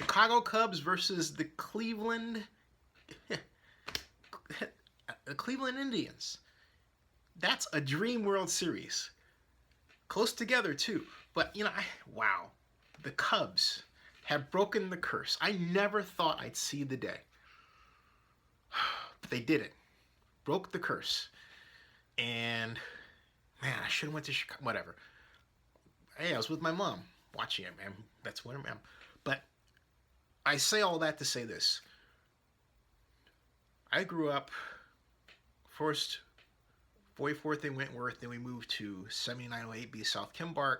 Chicago Cubs versus the Cleveland Indians. That's a dream World Series. Close together too. But wow, the Cubs have broken the curse. I never thought I'd see the day, but they did it. Broke the curse, and man, I should have went to Chicago. Whatever. Hey, I was with my mom watching it, man. That's what I'm. But I say all that to say this. I grew up first 44th in Wentworth, then we moved to 7908B South Kimbark,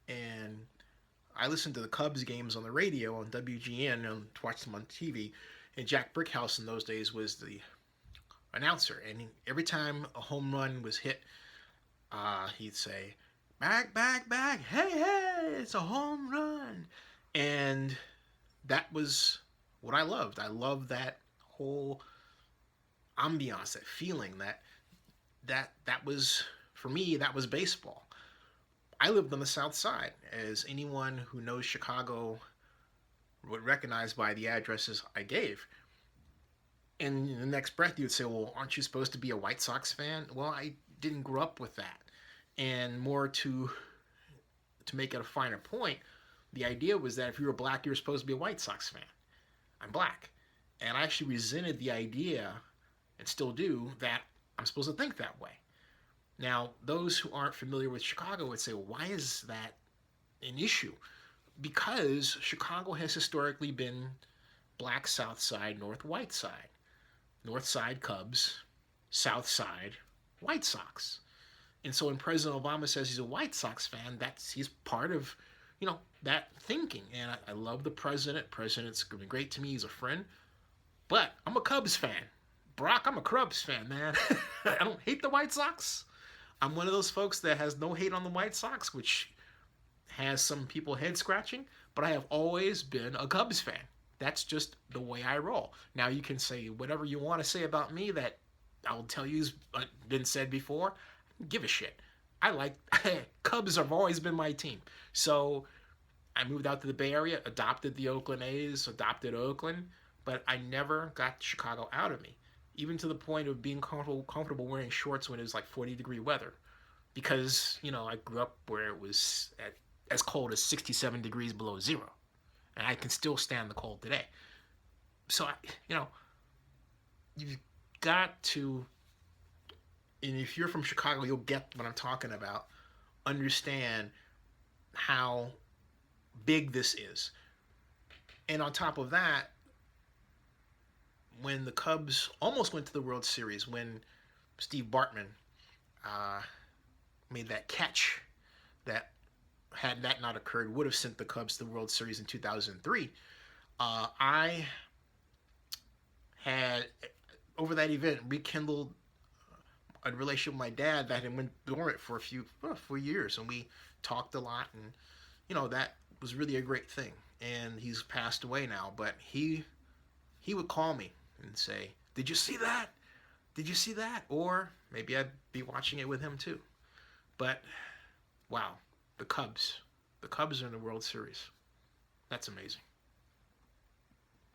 and I listened to the Cubs games on the radio on WGN and watched them on TV. And Jack Brickhouse in those days was the announcer, and every time a home run was hit, he'd say, "Back, back, back! Hey, hey! It's a home run!" And that was what I loved. I loved that whole ambiance, that feeling, that was, for me, that was baseball. I lived on the South Side, as anyone who knows Chicago would recognize by the addresses I gave. And in the next breath, you would say, "Well, aren't you supposed to be a White Sox fan?" Well, I didn't grow up with that. And more to make it a finer point, the idea was that if you were black, you were supposed to be a White Sox fan. I'm black. And I actually resented the idea, and still do, that I'm supposed to think that way. Now, those who aren't familiar with Chicago would say, well, why is that an issue? Because Chicago has historically been black South Side, North White Side. North Side Cubs, South Side White Sox. And so when President Obama says he's a White Sox fan, he's part of, that thinking. And I love the president. President's been great to me. He's a friend. But I'm a Cubs fan. Brock, I'm a Cubs fan, man. I don't hate the White Sox. I'm one of those folks that has no hate on the White Sox, which has some people head scratching, but I have always been a Cubs fan. That's just the way I roll. Now you can say whatever you want to say about me that I'll tell you has been said before. Give a shit. Cubs have always been my team. So I moved out to the Bay Area, adopted the Oakland A's, adopted Oakland, but I never got Chicago out of me. Even to the point of being comfortable wearing shorts when it was like 40-degree weather. Because, I grew up where it was as cold as 67 degrees below zero. And I can still stand the cold today. So, you've got to, and if you're from Chicago, you'll get what I'm talking about, understand how big this is. And on top of that, when the Cubs almost went to the World Series, when Steve Bartman made that catch that, had that not occurred, would have sent the Cubs to the World Series in 2003, I had, over that event, rekindled a relationship with my dad that had been dormant for for years, and we talked a lot, and that was really a great thing. And he's passed away now, but he would call me and say, "Did you see that? Did you see that?" Or maybe I'd be watching it with him too. But wow, the Cubs are in the World Series. That's amazing.